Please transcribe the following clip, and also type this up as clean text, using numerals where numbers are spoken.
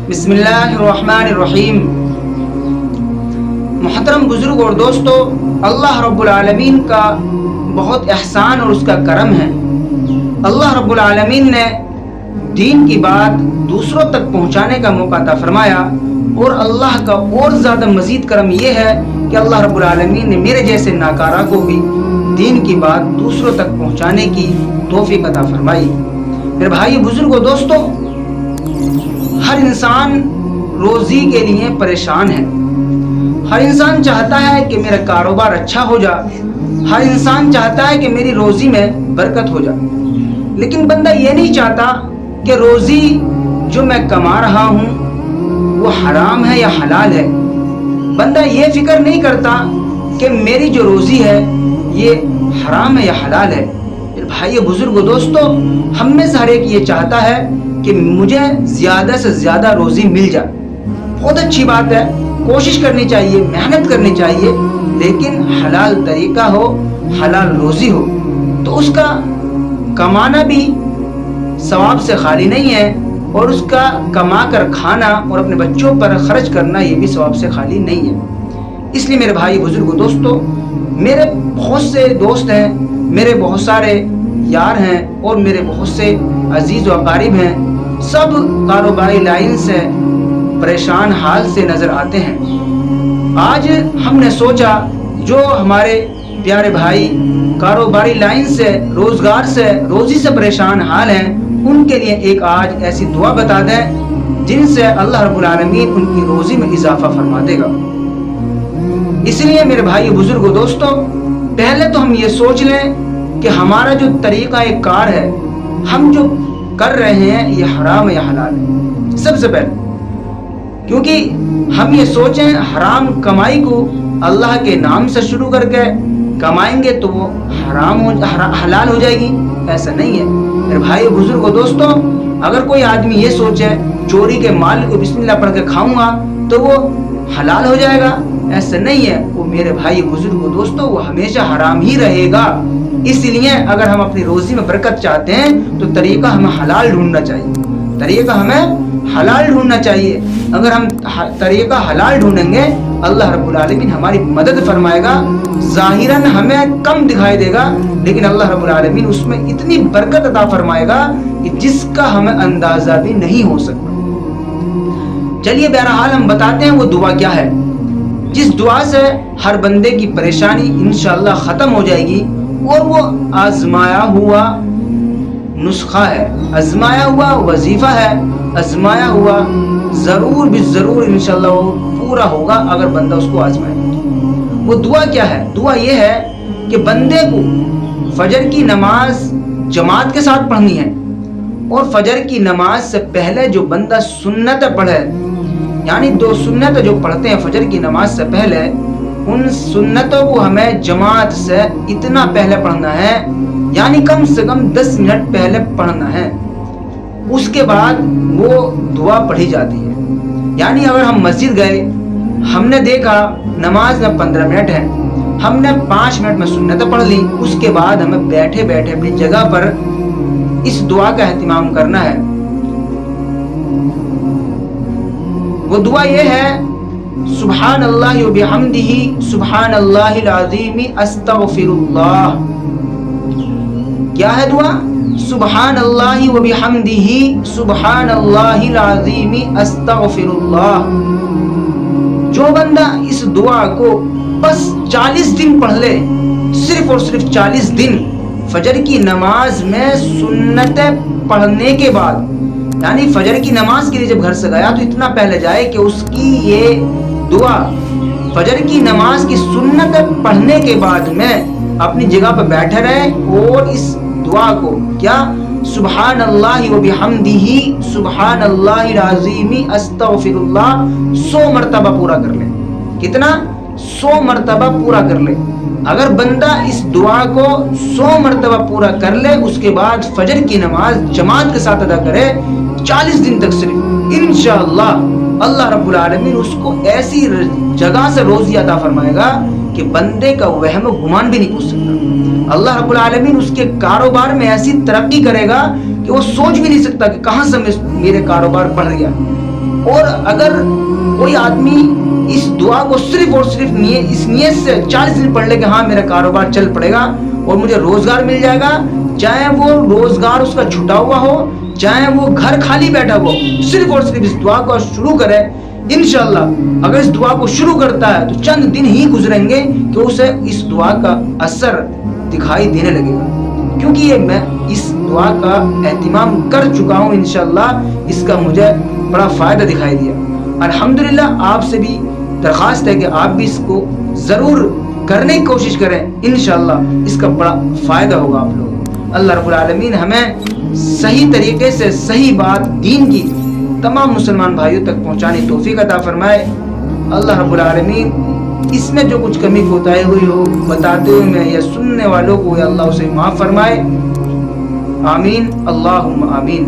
بسم اللہ الرحمن الرحیم۔ محترم بزرگ اور دوستو، اللہ رب العالمین کا بہت احسان اور اس کا کرم ہے۔ اللہ رب العالمین نے دین کی بات دوسروں تک پہنچانے کا موقع عطا فرمایا، اور اللہ کا اور زیادہ مزید کرم یہ ہے کہ اللہ رب العالمین نے میرے جیسے ناکارہ کو بھی دین کی بات دوسروں تک پہنچانے کی توفیق عطا فرمائی۔ میرے بھائی بزرگ و دوستو، ہر انسان روزی کے لیے پریشان ہے۔ ہر انسان چاہتا ہے کہ میرا کاروبار اچھا ہو جائے، ہر انسان چاہتا ہے کہ میری روزی میں برکت ہو جائے، لیکن بندہ یہ نہیں چاہتا کہ روزی جو میں کما رہا ہوں وہ حرام ہے یا حلال ہے۔ بندہ یہ فکر نہیں کرتا کہ میری جو روزی ہے یہ حرام ہے یا حلال ہے۔ بھائی بزرگ و دوستو، ہم میں سے ہر ایک یہ چاہتا ہے کہ مجھے زیادہ سے زیادہ روزی مل جائے۔ بہت اچھی بات ہے، کوشش کرنی چاہیے، محنت کرنی چاہیے، لیکن حلال طریقہ ہو، حلال روزی ہو تو اس کا کمانا بھی ثواب سے خالی نہیں ہے، اور اس کا کما کر کھانا اور اپنے بچوں پر خرچ کرنا یہ بھی ثواب سے خالی نہیں ہے۔ اس لیے میرے بھائی بزرگ و دوستو، میرے بہت سے دوست ہیں، میرے بہت سارے یار ہیں، اور میرے بہت سے عزیز و اقارب ہیں، سب کاروباری لائن سے پریشان حال سے نظر آتے ہیں۔ آج ہم نے سوچا جو ہمارے پیارے بھائی کاروباری لائن سے، روزگار سے، روزی سے پریشان حال ہیں، ان کے لیے ایک آج ایسی دعا بتا دیں جن سے اللہ رب العالمین ان کی روزی میں اضافہ فرما دے گا۔ اس لیے میرے بھائی بزرگ و دوستو، پہلے تو ہم یہ سوچ لیں کہ ہمارا جو طریقہ کار ہے، ہم جو کر رہے ہیں یہ حرام یا حلال ہے۔ سب سے پہلے کیونکہ ہم یہ سوچیں حرام کمائی کو اللہ کے نام سے شروع کر کے کمائیں گے تو وہ حلال ہو جائے گی، ایسا نہیں ہے۔ میرے بھائی بزرگ و دوستو، اگر کوئی آدمی یہ سوچے چوری کے مال کو بسم اللہ پڑھ کے کھاؤں گا تو وہ حلال ہو جائے گا، ایسا نہیں ہے۔ وہ میرے بھائی بزرگ و دوستو، وہ ہمیشہ حرام ہی رہے گا۔ اس لیے اگر ہم اپنی روزی میں برکت چاہتے ہیں تو طریقہ ہمیں حلال ڈھونڈنا چاہیے، طریقہ ہمیں حلال ڈھونڈنا چاہیے۔ اگر ہم طریقہ حلال ڈھونڈیں گے، اللہ رب العالمین ہماری مدد فرمائے گا۔ ظاہراً ہمیں کم دکھائی دے گا، لیکن اللہ رب العالمین اس میں اتنی برکت عطا فرمائے گا کہ جس کا ہمیں اندازہ بھی نہیں ہو سکتا۔ چلیے بہرحال ہم بتاتے ہیں وہ دعا کیا ہے، جس دعا سے ہر بندے کی پریشانی انشاءاللہ ختم ہو جائے گی، اور وہ آزمایا ہوا نسخہ ہے، آزمایا ہوا وظیفہ ہے، آزمایا ہوا ضرور بھی ضرور انشاءاللہ وہ پورا ہوگا اگر بندہ اس کو آزمائے۔ وہ دعا کیا ہے؟ دعا یہ ہے کہ بندے کو فجر کی نماز جماعت کے ساتھ پڑھنی ہے، اور فجر کی نماز سے پہلے جو بندہ سنت پڑھے، یعنی 2 سنت جو پڑھتے ہیں فجر کی نماز سے پہلے، ان سنتوں کو ہمیں جماعت سے اتنا پہلے پڑھنا ہے، یعنی کم سے کم 10 منٹ پہلے پڑھنا ہے۔ اس کے بعد وہ دعا پڑھی جاتی ہے۔ یعنی اگر ہم مسجد گئے، ہم نے دیکھا نماز میں 15 منٹ ہے، ہم نے 5 منٹ میں سنتیں پڑھ لی، اس کے بعد ہمیں بیٹھے بیٹھے اپنی جگہ پر اس دعا کا اہتمام کرنا ہے۔ وہ دعا یہ ہے: سبحان اللہ و بحمدہ سبحان اللہ العظیم استغفر اللہ۔ کیا ہے دعا؟ سبحان اللہ و بحمدہ سبحان اللہ العظیم استغفر اللہ۔ جو بندہ اس دعا کو بس 40 دن پڑھ لے، صرف اور صرف 40 دن، فجر کی نماز میں سنتیں پڑھنے کے بعد، یعنی فجر کی نماز کے لیے جب گھر سے گیا تو اتنا پہلے جائے کہ اس کی یہ دعا فجر کی نماز کی سنت پڑھنے کے بعد میں اپنی جگہ پر بیٹھے رہے، اور اس دعا کو کیا سبحان اللہ و بحمدہ سبحان اللہ العظیم استغفر اللہ 100 مرتبہ پورا کر لے۔ کتنا؟ 100 مرتبہ پورا کر لے۔ اگر بندہ اس دعا کو 100 مرتبہ پورا کر لے، اس کے بعد فجر کی نماز جماعت کے ساتھ ادا کرے 40 دن تک صرف، انشاءاللہ اللہ رب العالمین اس کو ایسی جگہ سے روزی عطا فرمائے گا کہ بندے کا وہم و گمان بھی نہیں پوچھ سکتا۔ اللہ رب العالمین اس کے کاروبار میں ایسی ترقی کرے گا کہ وہ سوچ بھی نہیں سکتا کہ کہاں سے میرے کاروبار بڑھ گیا۔ اور اگر کوئی آدمی اس دعا کو صرف اور صرف اس نیت سے 40 دن پڑھ لے کہ ہاں میرا کاروبار چل پڑے گا اور مجھے روزگار مل جائے گا، چاہے وہ روزگار اس کا چھٹا ہوا ہو، چاہے وہ گھر خالی بیٹھا ہو، صرف اور صرف اس دعا کو شروع کرے، انشاءاللہ اگر اس دعا کو شروع کرتا ہے تو چند دن ہی گزریں گے کہ اسے اس دعا کا اثر دکھائی دینے لگے گا، کیونکہ یہ میں اس دعا کا اہتمام کر چکا ہوں، انشاءاللہ اس کا مجھے بڑا فائدہ دکھائی دیا۔ الحمدللہ آپ سے بھی درخواست ہے کہ آپ بھی اس کو ضرور کرنے کی کوشش کریں، انشاءاللہ اس کا بڑا فائدہ ہوگا آپ لوگوں کو۔ اللہ رب العالمین ہمیں صحیح طریقے سے صحیح بات دین کی تمام مسلمان بھائیوں تک پہنچانے توفیق عطا فرمائے۔ اللہ رب العالمین اس میں جو کچھ کمی کوتاہی ہوئی ہو بتاتے ہوئے میں یا سننے والوں کو یا اللہ اسے معاف فرمائے، آمین اللہم آمین۔